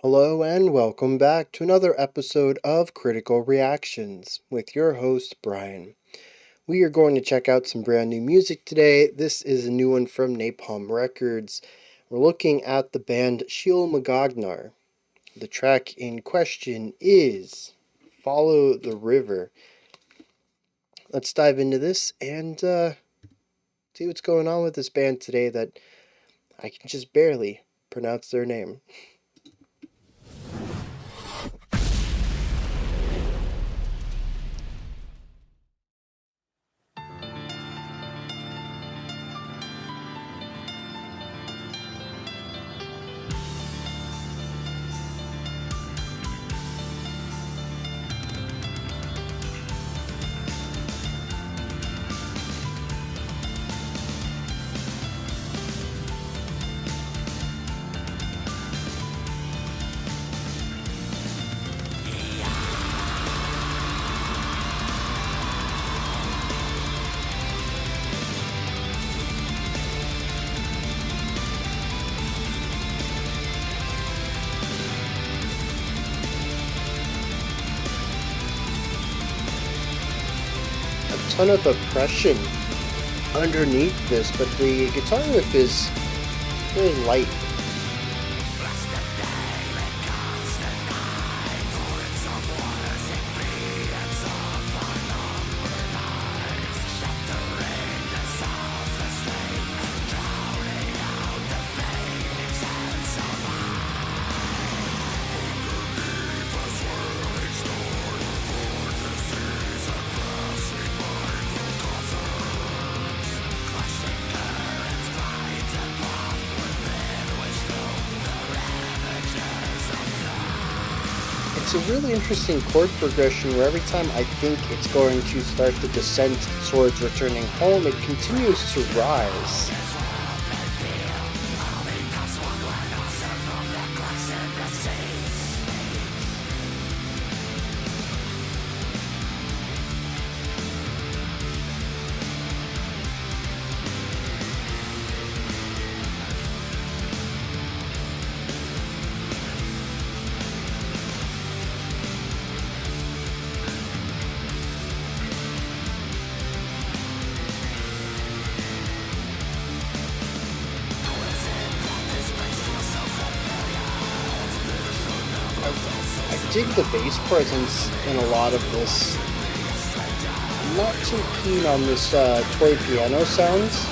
Hello and welcome back to another episode of Critical Reactions with your host, Bryan. We are going to check out some brand new music today. This is a new one from Napalm Records. We're looking at the band SHYLMAGOGHNAR. The track in question is Follow the River. Let's dive into this and see what's going on with this band today that I can just barely pronounce their name. Ton of oppression underneath this, but the guitar riff is very light. It's a really interesting chord progression where every time I think it's going to start the descent towards returning home, it continues to rise. I dig the bass presence in a lot of this. I'm not too keen on this toy piano sounds.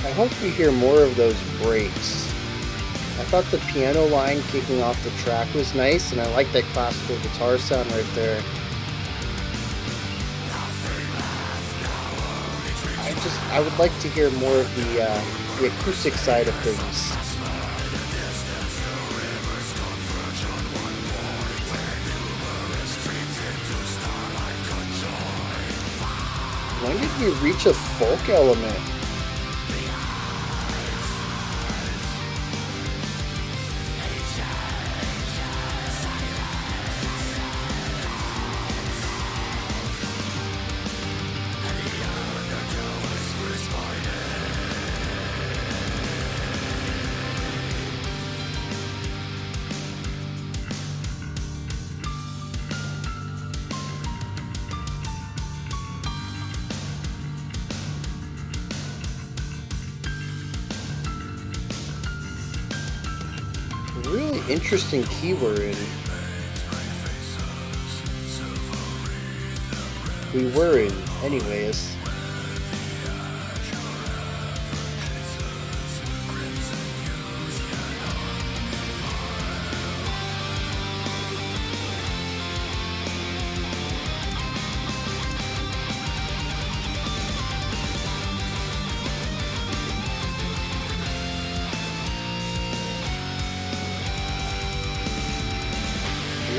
I hope we hear more of those breaks. I thought the piano line kicking off the track was nice, and I like that classical guitar sound right there. I would like to hear more of the acoustic side of things. When did we reach a folk element? Really interesting key we're in. We were in, anyways.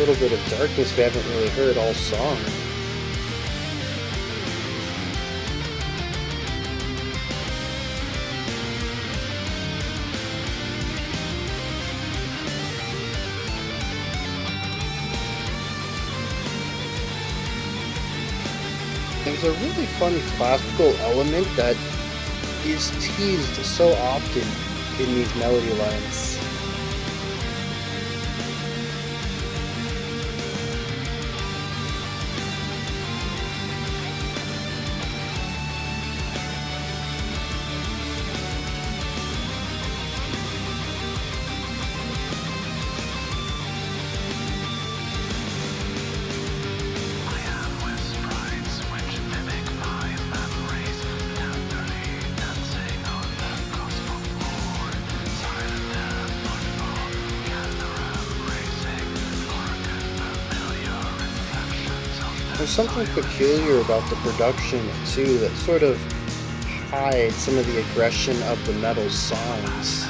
little bit of darkness we haven't really heard all song. There's a really fun classical element that is teased so often in these melody lines. There's something peculiar about the production, too, that sort of hides some of the aggression of the metal songs.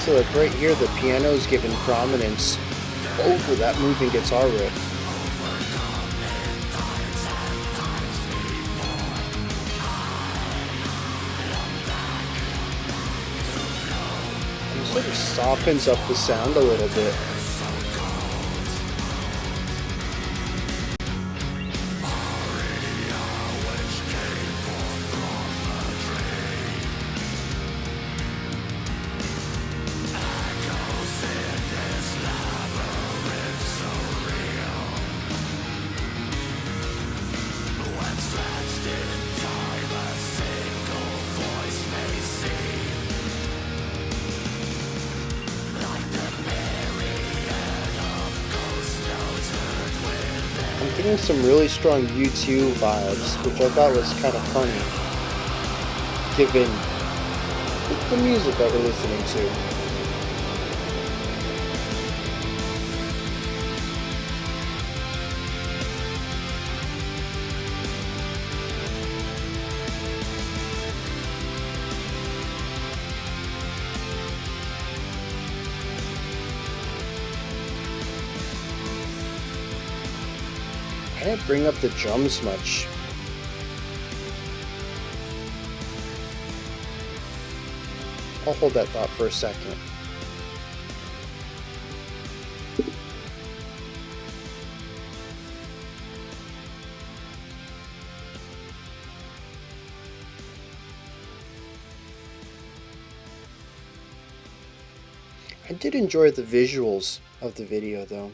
So like right here, the piano's given prominence over that moving guitar riff. And it sort of softens up the sound a little bit. I'm getting some really strong U2 vibes, which I thought was kind of funny, given the music that we're listening to. I didn't bring up the drums much. I'll hold that thought for a second. I did enjoy the visuals of the video though.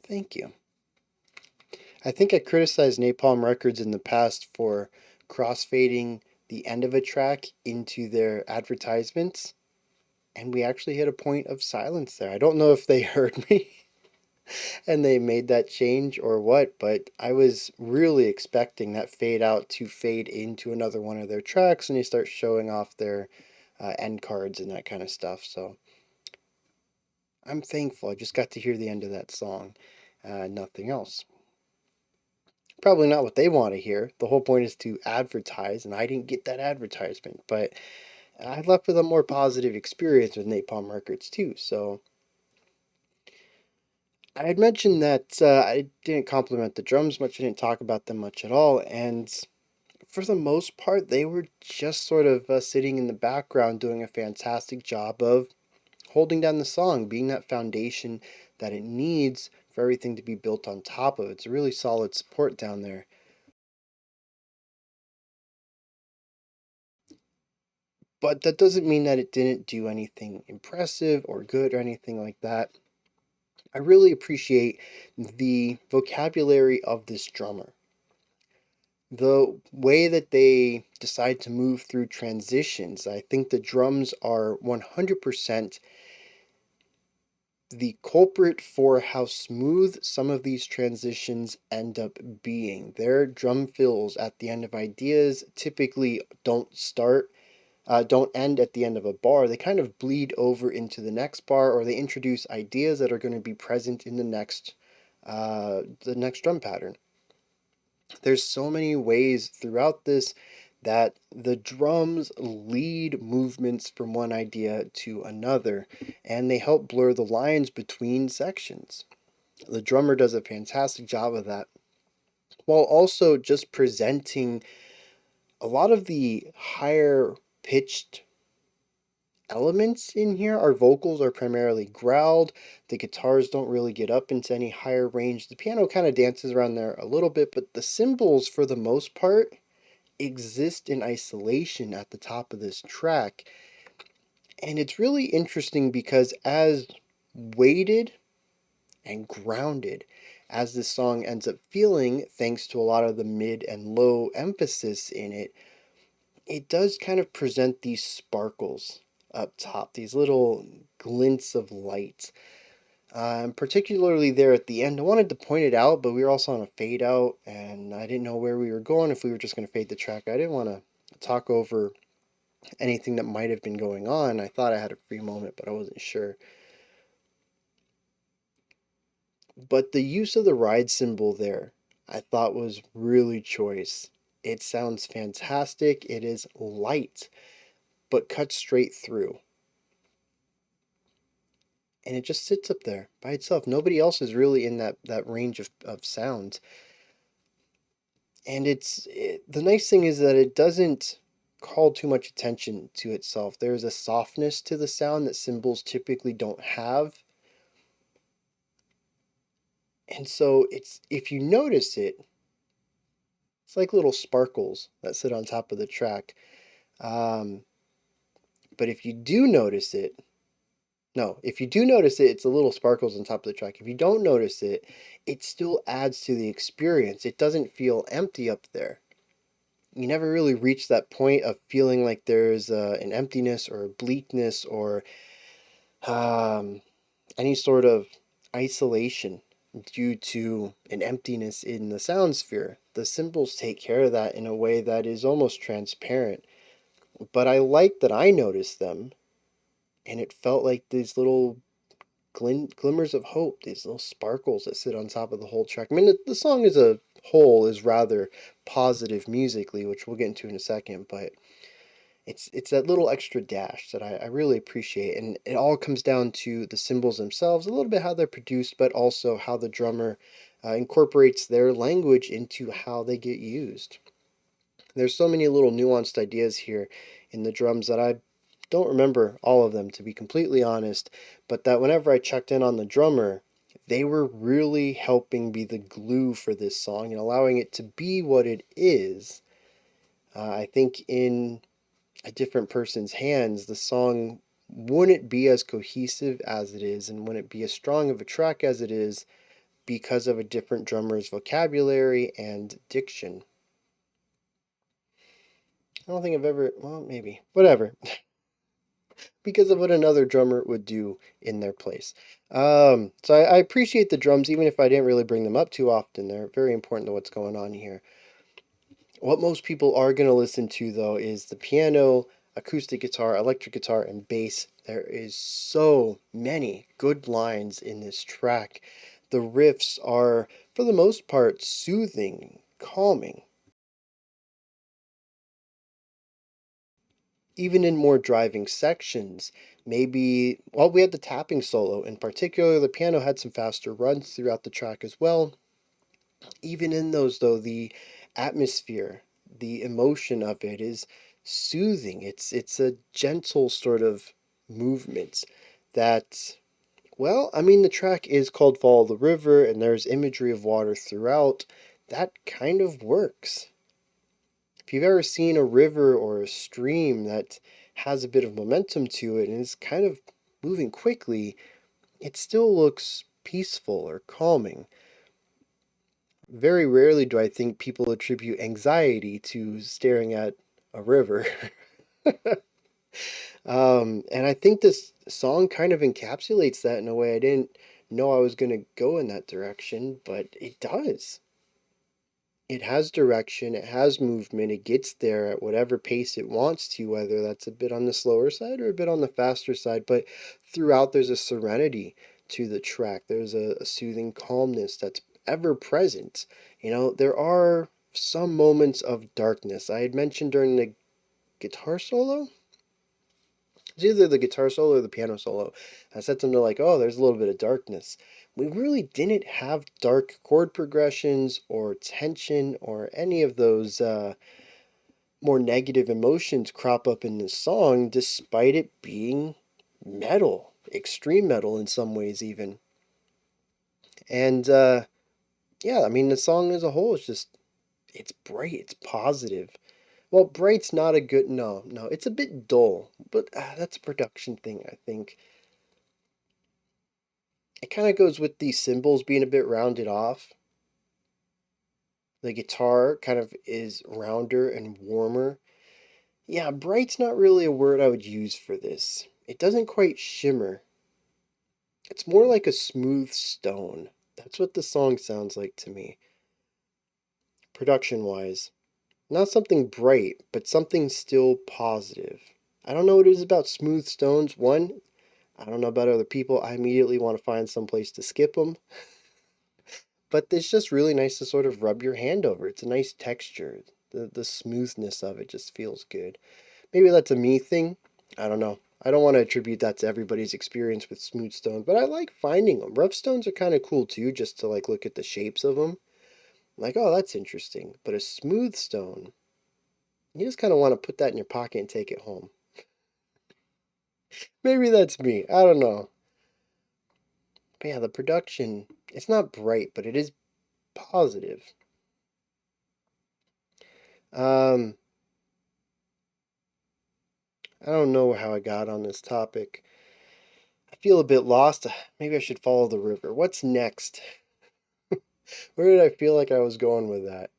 Thank you. I think I criticized Napalm Records in the past for crossfading the end of a track into their advertisements, and we actually hit a point of silence there. I don't know if they heard me and they made that change or what, but I was really expecting that fade out to fade into another one of their tracks and they start showing off their end cards and that kind of stuff. So I'm thankful I just got to hear the end of that song, nothing else. Probably not what they want to hear. The whole point is to advertise, and I didn't get that advertisement, but I left with a more positive experience with Napalm Records too. So I had mentioned that I didn't compliment the drums much, I didn't talk about them much at all, and for the most part, they were just sort of sitting in the background doing a fantastic job of holding down the song, being that foundation that it needs for everything to be built on top of. It's a really solid support down there. But that doesn't mean that it didn't do anything impressive or good or anything like that. I really appreciate the vocabulary of this drummer. The way that they decide to move through transitions, I think the drums are 100% the culprit for how smooth some of these transitions end up being. Their drum fills at the end of ideas typically don't end at the end of a bar. They kind of bleed over into the next bar, or they introduce ideas that are going to be present in the next drum pattern. There's so many ways throughout this that the drums lead movements from one idea to another, and they help blur the lines between sections. The drummer does a fantastic job of that, while also just presenting a lot of the higher pitched elements in here. Our vocals are primarily growled. The guitars don't really get up into any higher range. The piano kind of dances around there a little bit, but the cymbals, for the most part, exist in isolation at the top of this track. And it's really interesting because as weighted and grounded as this song ends up feeling, thanks to a lot of the mid and low emphasis in it, it does kind of present these sparkles up top, these little glints of light. Particularly there at the end. I wanted to point it out, but we were also on a fade out, and I didn't know where we were going, if we were just going to fade the track. I didn't want to talk over anything that might have been going on. I thought I had a free moment, but I wasn't sure. But the use of the ride cymbal there, I thought was really choice. It sounds fantastic. It is light, but cuts straight through. And it just sits up there by itself. Nobody else is really in that range of sounds. And the nice thing is that it doesn't call too much attention to itself. There's a softness to the sound that cymbals typically don't have. And so if you notice it, it's like little sparkles that sit on top of the track. Um, but if you do notice it, no, if you do notice it, it's the little sparkles on top of the track. If you don't notice it, it still adds to the experience. It doesn't feel empty up there. You never really reach that point of feeling like there's an emptiness or a bleakness or um, any sort of isolation due to an emptiness in the sound sphere. The cymbals take care of that in a way that is almost transparent. But I like that I noticed them, and it felt like these little glimmers of hope, these little sparkles that sit on top of the whole track. I mean, the song as a whole is rather positive musically, which we'll get into in a second, but it's that little extra dash that I really appreciate. And it all comes down to the cymbals themselves, a little bit how they're produced, but also how the drummer incorporates their language into how they get used. There's so many little nuanced ideas here in the drums that I don't remember all of them, to be completely honest, but that whenever I checked in on the drummer, they were really helping be the glue for this song and allowing it to be what it is. I think in a different person's hands, the song wouldn't be as cohesive as it is and wouldn't be as strong of a track as it is because of a different drummer's vocabulary and diction. I don't think I've ever, well, maybe, whatever, because of what another drummer would do in their place. So I appreciate the drums, even if I didn't really bring them up too often. They're very important to what's going on here. What most people are going to listen to, though, is the piano, acoustic guitar, electric guitar, and bass. There is so many good lines in this track. The riffs are, for the most part, soothing, calming. Even in more driving sections, maybe, well, we had the tapping solo. In particular, the piano had some faster runs throughout the track as well. Even in those, though, the atmosphere, the emotion of it is soothing. It's a gentle sort of movement that, well, I mean, the track is called Follow the River, and there's imagery of water throughout. That kind of works. If you've ever seen a river or a stream that has a bit of momentum to it and is kind of moving quickly, it still looks peaceful or calming. Very rarely do I think people attribute anxiety to staring at a river. And I think this song kind of encapsulates that in a way I didn't know I was going to go in that direction, but it does. It has direction, it has movement, it gets there at whatever pace it wants to, whether that's a bit on the slower side or a bit on the faster side. But throughout, there's a serenity to the track, there's a soothing calmness that's ever present. There are some moments of darkness. I had mentioned during the guitar solo, it's either the guitar solo or the piano solo. I said something like, oh, there's a little bit of darkness. We really didn't have dark chord progressions or tension or any of those more negative emotions crop up in the song, despite it being metal, extreme metal in some ways, even. And yeah, I mean, the song as a whole is just, it's bright, it's positive. Well, bright's not a good, no, no, it's a bit dull, but that's a production thing, I think. It kind of goes with the cymbals being a bit rounded off. The guitar kind of is rounder and warmer. Yeah, bright's not really a word I would use for this. It doesn't quite shimmer. It's more like a smooth stone. That's what the song sounds like to me, production wise. Not something bright, but something still positive. I don't know what it is about smooth stones. One, I don't know about other people. I immediately want to find some place to skip them. But it's just really nice to sort of rub your hand over. It's a nice texture. The smoothness of it just feels good. Maybe that's a me thing. I don't know. I don't want to attribute that to everybody's experience with smooth stones, but I like finding them. Rough stones are kind of cool too, just to like look at the shapes of them. Like, oh, that's interesting. But a smooth stone, you just kind of want to put that in your pocket and take it home. Maybe that's me. I don't know. But yeah, the production, it's not bright, but it is positive. Um, I don't know how I got on this topic. I feel a bit lost. Maybe I should follow the river. What's next? Where did I feel like I was going with that?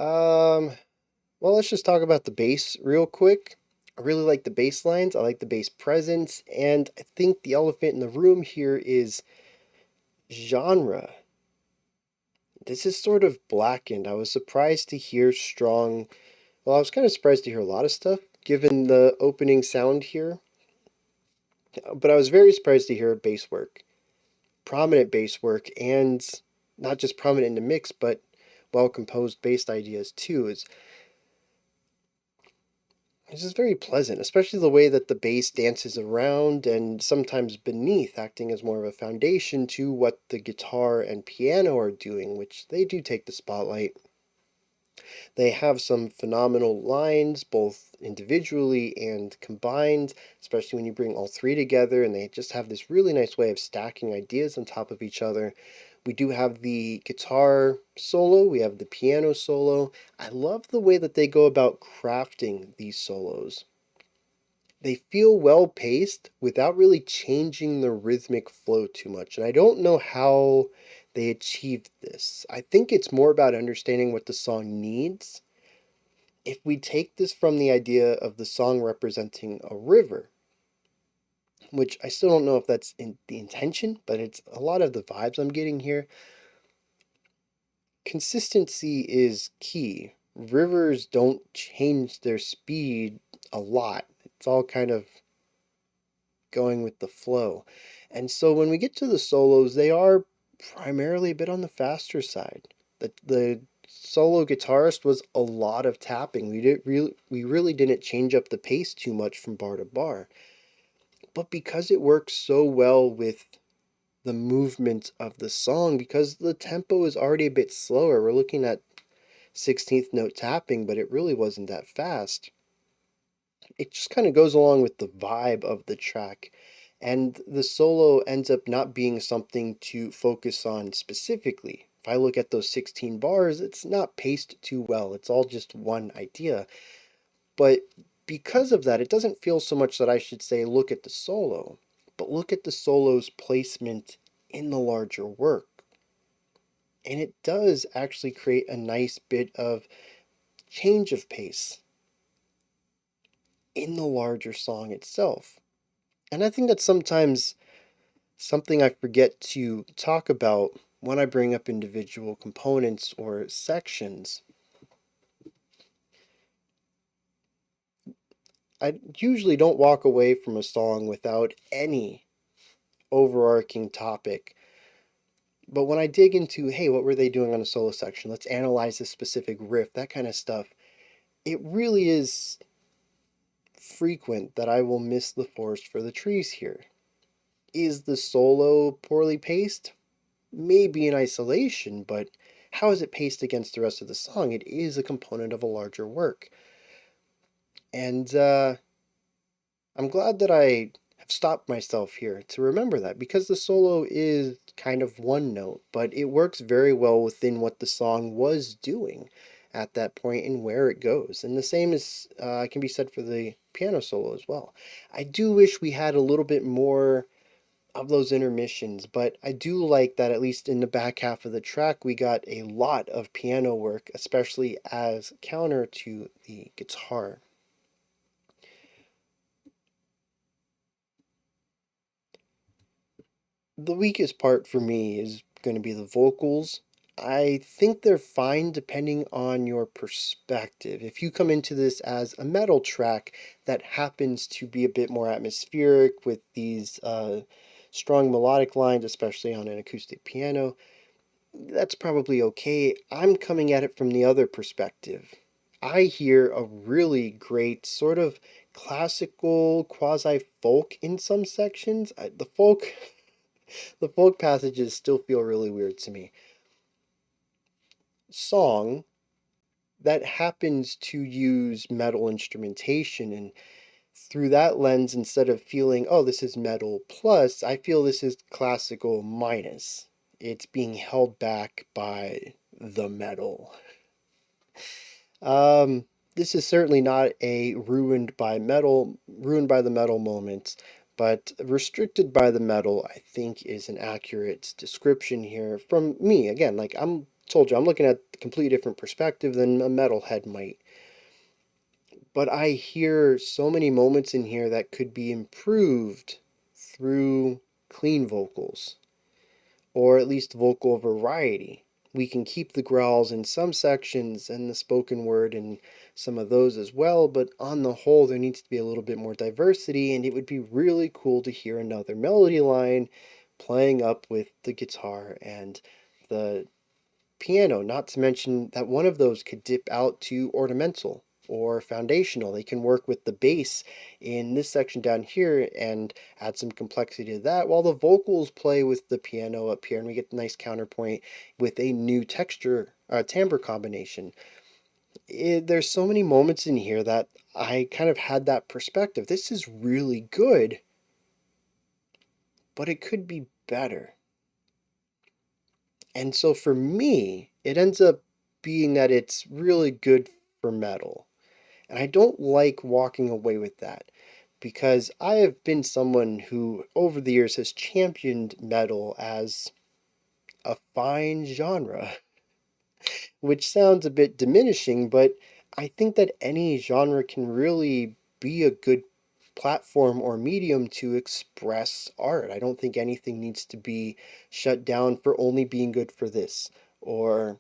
Um, well, let's just talk about the bass real quick. I really like the bass lines. I like the bass presence, and I think the elephant in the room here is genre. This is sort of blackened. I was surprised to hear strong. Well, I was kind of surprised to hear a lot of stuff given the opening sound here, but I was very surprised to hear bass work, prominent bass work, and not just prominent in the mix, but well composed bass ideas too. It's just very pleasant, especially the way that the bass dances around and sometimes beneath, acting as more of a foundation to what the guitar and piano are doing, which they do take the spotlight. They have some phenomenal lines, both individually and combined, especially when you bring all three together, and they just have this really nice way of stacking ideas on top of each other. We do have the guitar solo, we have the piano solo. I love the way that they go about crafting these solos. They feel well paced without really changing the rhythmic flow too much. And I don't know how they achieved this. I think it's more about understanding what the song needs. If we take this from the idea of the song representing a river, which I still don't know if that's in the intention, but it's a lot of the vibes I'm getting here. Consistency is key. Rivers don't change their speed a lot. It's all kind of going with the flow. And so when we get to the solos, they are primarily a bit on the faster side. The solo guitarist was a lot of tapping. We really didn't change up the pace too much from bar to bar. But because it works so well with the movement of the song, because the tempo is already a bit slower, we're looking at 16th note tapping, but it really wasn't that fast. It just kind of goes along with the vibe of the track. And the solo ends up not being something to focus on specifically. If I look at those 16 bars, it's not paced too well. It's all just one idea. But because of that, it doesn't feel so much that I should say, look at the solo, but look at the solo's placement in the larger work. And it does actually create a nice bit of change of pace in the larger song itself. And I think that's sometimes something I forget to talk about when I bring up individual components or sections. I usually don't walk away from a song without any overarching topic. But when I dig into, hey, what were they doing on a solo section? Let's analyze this specific riff, that kind of stuff. It really is frequent that I will miss the forest for the trees here. Is the solo poorly paced? Maybe in isolation, but how is it paced against the rest of the song? It is a component of a larger work. And I'm glad that I have stopped myself here to remember that, because the solo is kind of one note, but it works very well within what the song was doing at that point and where it goes. And the same is can be said for the piano solo as well. I do wish we had a little bit more of those intermissions, but I do like that at least in the back half of the track we got a lot of piano work, especially as counter to the guitar. The weakest part for me is going to be the vocals. I think they're fine depending on your perspective. If you come into this as a metal track that happens to be a bit more atmospheric with these strong melodic lines, especially on an acoustic piano, that's probably okay. I'm coming at it from the other perspective. I hear a really great sort of classical quasi folk in some sections. The folk passages still feel really weird to me. Song that happens to use metal instrumentation, and through that lens, instead of feeling, oh, this is metal plus, I feel this is classical minus. It's being held back by the metal. Um, this is certainly not a ruined by the metal moment, but restricted by the metal, I think, is an accurate description here from me. Again, like I'm told you, I'm looking at a completely different perspective than a metalhead might. But I hear so many moments in here that could be improved through clean vocals, or at least vocal variety. We can keep the growls in some sections and the spoken word in some of those as well, but on the whole, there needs to be a little bit more diversity, and it would be really cool to hear another melody line playing up with the guitar and the piano, not to mention that one of those could dip out to ornamental or foundational. They can work with the bass in this section down here and add some complexity to that, while the vocals play with the piano up here, and we get a nice counterpoint with a new texture timbre combination. There's so many moments in here that I kind of had that perspective. This is really good, but it could be better. And so for me, it ends up being that it's really good for metal. And I don't like walking away with that, because I have been someone who, over the years, has championed metal as a fine genre, which sounds a bit diminishing, but I think that any genre can really be a good platform or medium to express art. I don't think anything needs to be shut down for only being good for this, or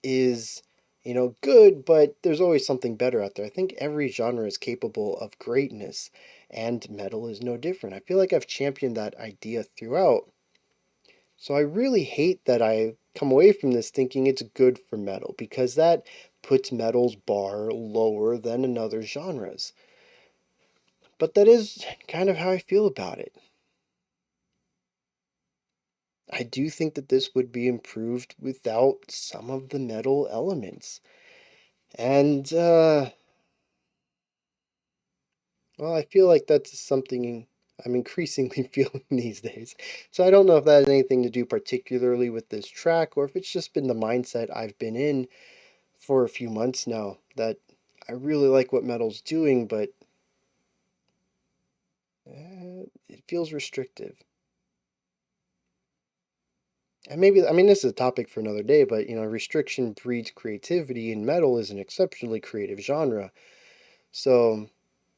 is, good, but there's always something better out there. I think every genre is capable of greatness, and metal is no different. I feel like I've championed that idea throughout. So I really hate that I come away from this thinking it's good for metal, because that puts metal's bar lower than another genres. But that is kind of how I feel about it. I do think that this would be improved without some of the metal elements. And well, I feel like that's something I'm increasingly feeling these days. So I don't know if that has anything to do particularly with this track, or if it's just been the mindset I've been in for a few months now, that I really like what metal's doing, but it feels restrictive. And maybe, I mean, this is a topic for another day, but restriction breeds creativity, and metal is an exceptionally creative genre. So,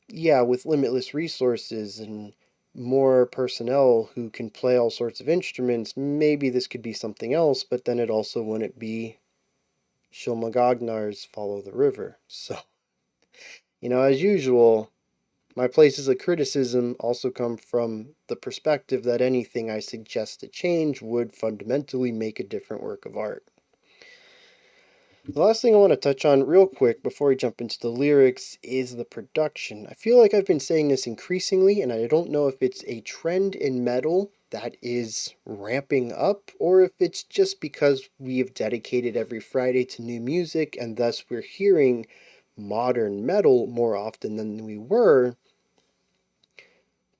yeah, with limitless resources and more personnel who can play all sorts of instruments, maybe this could be something else, but then it also wouldn't be SHYLMAGOGHNAR's Follow the River. So, as usual, my places of criticism also come from the perspective that anything I suggest to change would fundamentally make a different work of art. The last thing I want to touch on real quick before we jump into the lyrics is the production. I feel like I've been saying this increasingly, and I don't know if it's a trend in metal that is ramping up, or if it's just because we have dedicated every Friday to new music, and thus we're hearing modern metal more often than we were.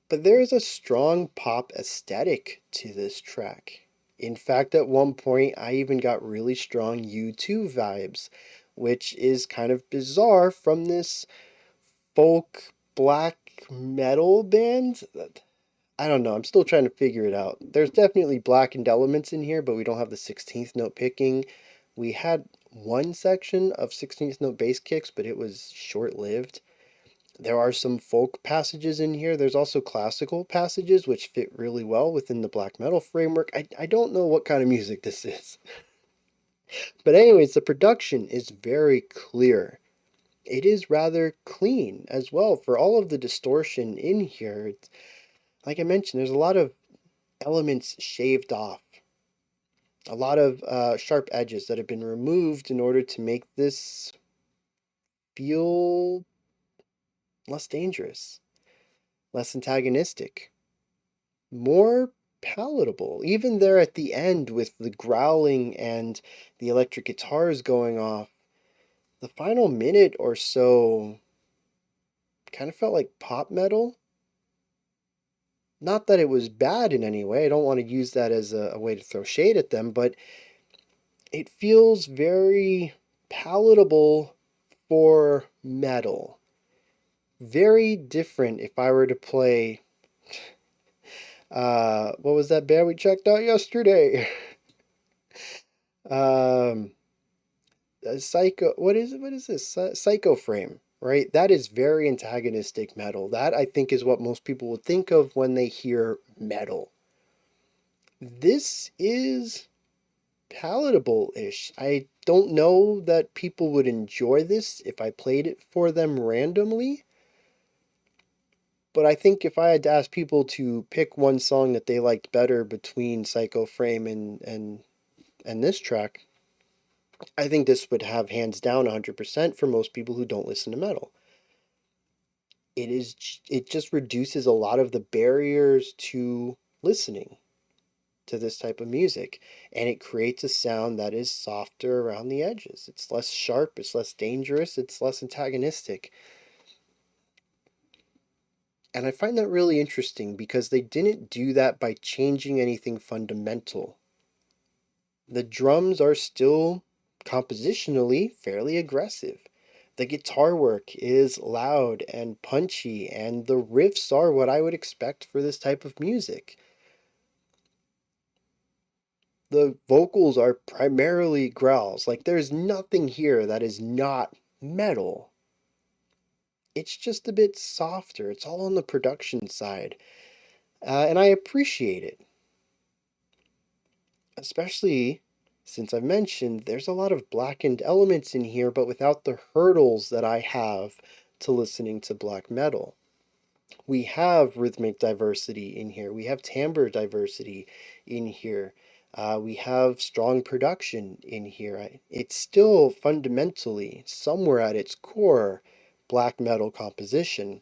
But there is a strong pop aesthetic to this track. In fact, at one point, I even got really strong U2 vibes, which is kind of bizarre from this folk black metal band. I don't know, I'm still trying to figure it out. There's definitely blackened elements in here, but we don't have the 16th note picking. We had one section of 16th note bass kicks, but it was short lived. There are some folk passages in here. There's also classical passages which fit really well within the black metal framework. I don't know what kind of music this is. But anyways, the production is very clear. It is rather clean as well for all of the distortion in here. Like I mentioned, there's a lot of elements shaved off. A lot of sharp edges that have been removed in order to make this feel less dangerous, less antagonistic, more palatable. Even there at the end with the growling and the electric guitars going off, the final minute or so kind of felt like pop metal. Not that it was bad in any way, I don't want to use that as a way to throw shade at them, but it feels very palatable for metal. Very different if I were to play, what was that band we checked out yesterday? um, Psycho, what is it? What is this? Psycho Frame, right? That is very antagonistic metal. That I think is what most people would think of when they hear metal. This is palatable-ish. I don't know that people would enjoy this if I played it for them randomly, but I think if I had to ask people to pick one song that they liked better between Psycho Frame and this track, I think this would have hands down 100% for most people who don't listen to metal. It just reduces a lot of the barriers to listening to this type of music, and it creates a sound that is softer around the edges. It's less sharp, it's less dangerous, it's less antagonistic. And I find that really interesting because they didn't do that by changing anything fundamental. The drums are still compositionally fairly aggressive. The guitar work is loud and punchy, and the riffs are what I would expect for this type of music. The vocals are primarily growls. Like, there's nothing here that is not metal. It's just a bit softer. It's all on the production side. And I appreciate it. Especially since I've mentioned there's a lot of blackened elements in here, but without the hurdles that I have to listening to black metal. We have rhythmic diversity in here. We have timbre diversity in here. We have strong production in here. It's still fundamentally, somewhere at its core, black metal composition.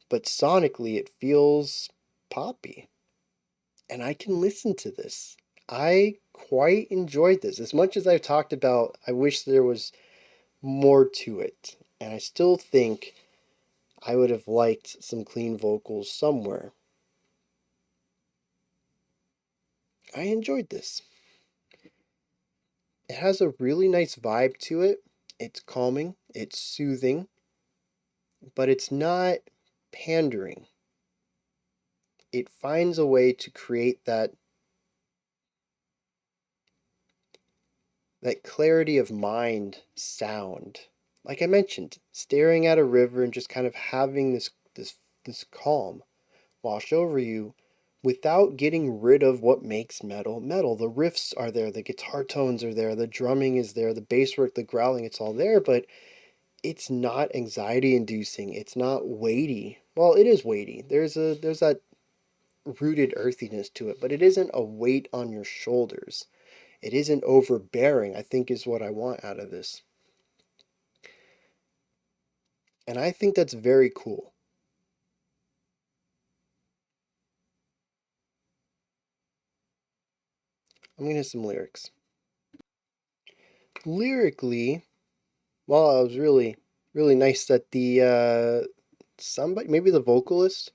But sonically, it feels poppy. And I can listen to this. I quite enjoyed this. As much as I've talked about, I wish there was more to it. And I still think I would have liked some clean vocals somewhere. I enjoyed this. It has a really nice vibe to it. It's calming, it's soothing, but it's not pandering. It finds a way to create that that clarity of mind sound. Like I mentioned, staring at a river and just kind of having this calm wash over you without getting rid of what makes metal metal. The riffs are there, the guitar tones are there, the drumming is there, the bass work, the growling, it's all there, but it's not anxiety inducing. It's not weighty. Well, it is weighty. There's that rooted earthiness to it, but it isn't a weight on your shoulders. It isn't overbearing, I think is what I want out of this. And I think that's very cool. I'm gonna hit some lyrics. Lyrically, well, it was really nice that the somebody, maybe the vocalist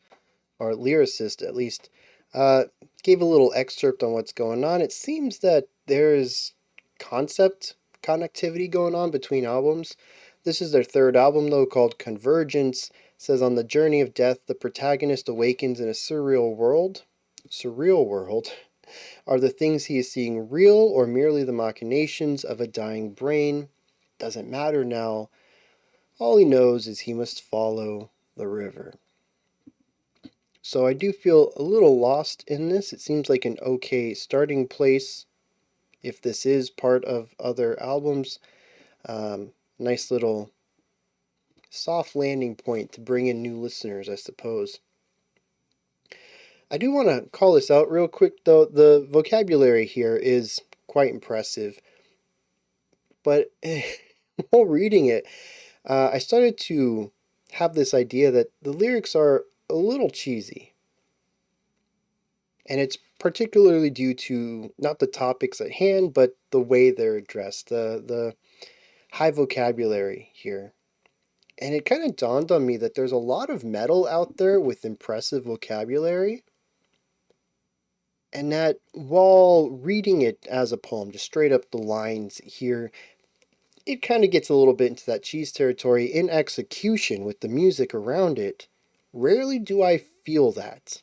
or lyricist at least, uh, gave a little excerpt on what's going on. It seems that there's concept connectivity going on between albums. This is their third album, though, called Convergence. It says on the journey of death, the protagonist awakens in a surreal world. Surreal world. Are the things he is seeing real or merely the machinations of a dying brain? Doesn't matter now. All he knows is he must follow the river. So I do feel a little lost in this. It seems like an okay starting place if this is part of other albums. Nice little soft landing point to bring in new listeners, I suppose. I do want to call this out real quick, though. The vocabulary here is quite impressive, but while reading it, I started to have this idea that the lyrics are a little cheesy. And it's particularly due to not the topics at hand, but the way they're addressed, the high vocabulary here. And it kind of dawned on me that there's a lot of metal out there with impressive vocabulary, and that while reading it as a poem, just straight up the lines here, it kind of gets a little bit into that cheese territory in execution with the music around it. Rarely do I feel that.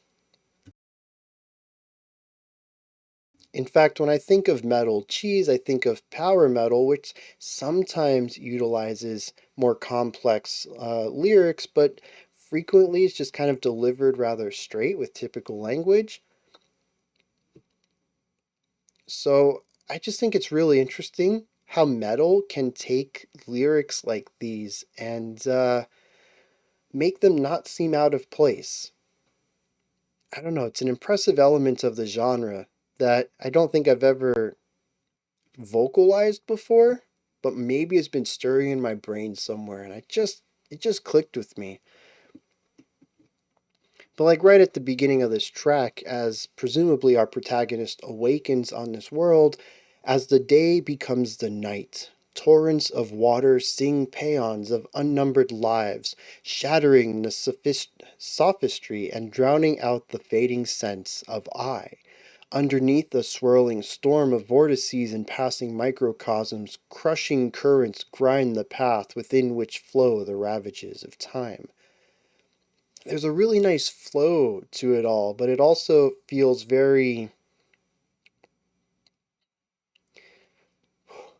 In fact, when I think of metal cheese, I think of power metal, which sometimes utilizes more complex lyrics, but frequently is just kind of delivered rather straight with typical language. So I just think it's really interesting how metal can take lyrics like these and make them not seem out of place. I don't know, it's an impressive element of the genre that I don't think I've ever vocalized before, but maybe it's been stirring in my brain somewhere and it just clicked with me. But like right at the beginning of this track, as presumably our protagonist awakens on this world, as the day becomes the night, torrents of water sing paeans of unnumbered lives, shattering the sophistry and drowning out the fading sense of I. Underneath a swirling storm of vortices and passing microcosms, crushing currents grind the path within which flow the ravages of time. There's a really nice flow to it all, but it also feels very.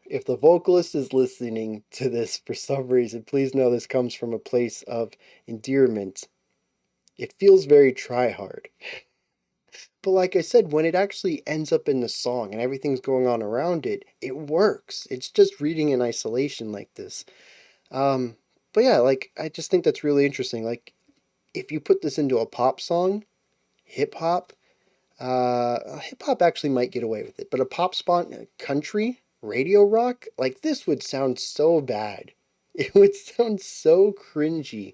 If the vocalist is listening to this for some reason, please know this comes from a place of endearment. It feels very try hard. But like I said, when it actually ends up in the song and everything's going on around it, it works. It's just reading in isolation like this. Um, but yeah, like I just think that's really interesting. Like if you put this into a pop song, hip hop, hip hop actually might get away with it, but a pop spot, country, radio rock, like this would sound so bad. It would sound so cringy.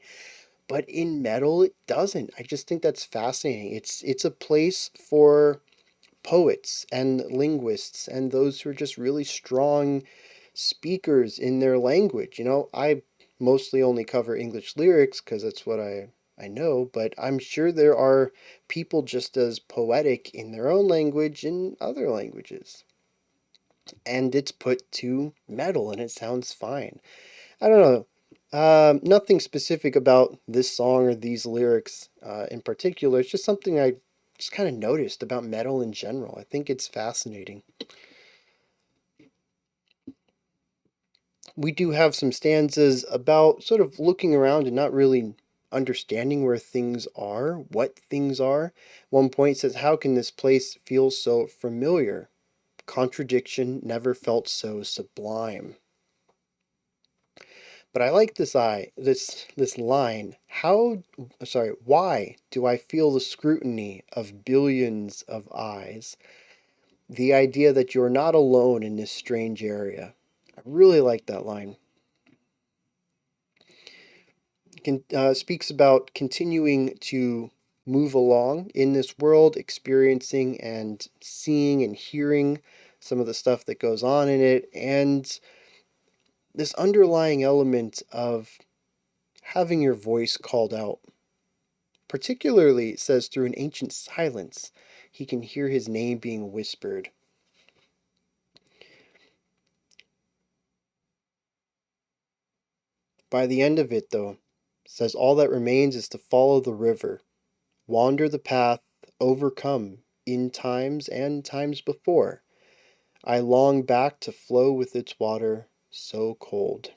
But in metal, it doesn't. I just think that's fascinating. It's a place for poets and linguists and those who are just really strong speakers in their language. You know, I mostly only cover English lyrics because that's what I know, but I'm sure there are people just as poetic in their own language in other languages. And it's put to metal and it sounds fine. I don't know. Nothing specific about this song or these lyrics in particular. It's just something I just kind of noticed about metal in general. I think it's fascinating. We do have some stanzas about sort of looking around and not really understanding where things are, what things are. One point says, "How can this place feel so familiar? Contradiction never felt so sublime." But I like this line. Why do I feel the scrutiny of billions of eyes? The idea that you're not alone in this strange area. I really like that line. Speaks about continuing to move along in this world, experiencing and seeing and hearing some of the stuff that goes on in it, and this underlying element of having your voice called out. Particularly, it says, through an ancient silence, he can hear his name being whispered. By the end of it, though, it says, all that remains is to follow the river, wander the path, overcome in times and times before. I long back to flow with its water so cold.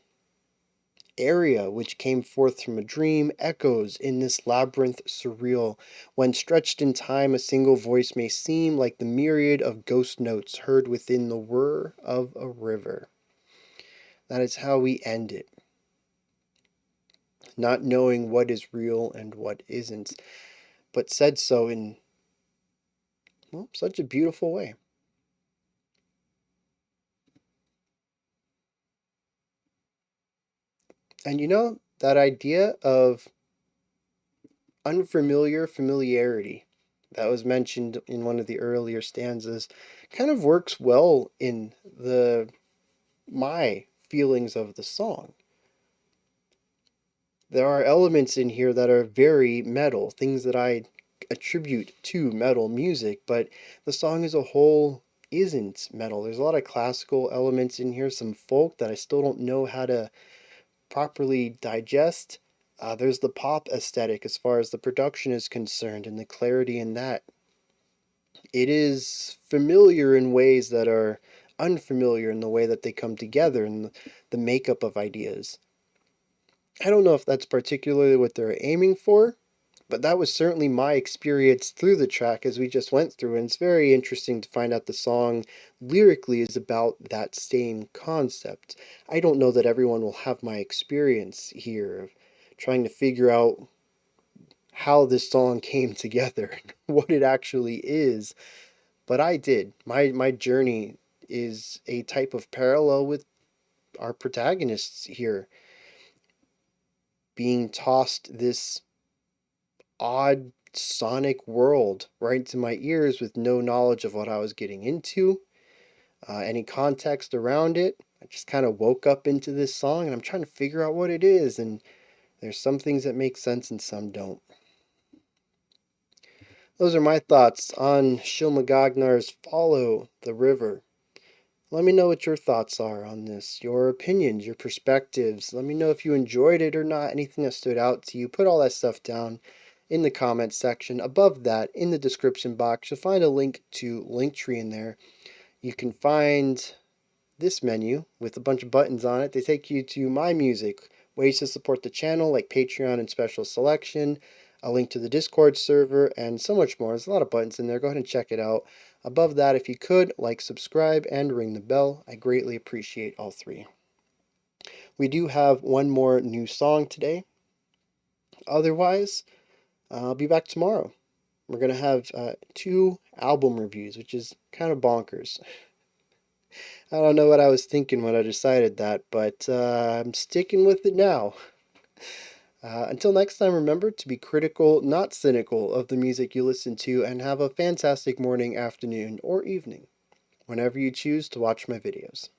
Area which came forth from a dream echoes in this labyrinth surreal. When stretched in time, a single voice may seem like the myriad of ghost notes heard within the whir of a river. That is how we end it. Not knowing what is real and what isn't, but said so in, well, such a beautiful way. And you know, that idea of unfamiliar familiarity that was mentioned in one of the earlier stanzas kind of works well in the my feelings of the song. There are elements in here that are very metal, things that I attribute to metal music, but the song as a whole isn't metal. There's a lot of classical elements in here, some folk that I still don't know how to properly digest. There's the pop aesthetic as far as the production is concerned and the clarity in that. It is familiar in ways that are unfamiliar in the way that they come together and the makeup of ideas. I don't know if that's particularly what they're aiming for, but that was certainly my experience through the track as we just went through, and it's very interesting to find out the song lyrically is about that same concept. I don't know that everyone will have my experience here of trying to figure out how this song came together, what it actually is, but I did. My journey is a type of parallel with our protagonists here, being tossed this odd sonic world right into my ears with no knowledge of what I was getting into, any context around it. I just kind of woke up into this song and I'm trying to figure out what it is, and there's some things that make sense and some don't. Those are my thoughts on SHYLMAGOGHNAR's Follow the River. Let me know what your thoughts are on this, your opinions, your perspectives. Let me know if you enjoyed it or not, anything that stood out to you. Put all that stuff down in the comments section. Above that, in the description box, you'll find a link to Linktree in there. You can find this menu with a bunch of buttons on it. They take you to my music, ways to support the channel like Patreon and special selection, a link to the Discord server, and so much more. There's a lot of buttons in there. Go ahead and check it out. Above that, if you could, like, subscribe, and ring the bell. I greatly appreciate all three. We do have one more new song today. Otherwise, I'll be back tomorrow. We're going to have 2 album reviews, which is kind of bonkers. I don't know what I was thinking when I decided that, but I'm sticking with it now. Until next time, remember to be critical, not cynical, of the music you listen to, and have a fantastic morning, afternoon, or evening, whenever you choose to watch my videos.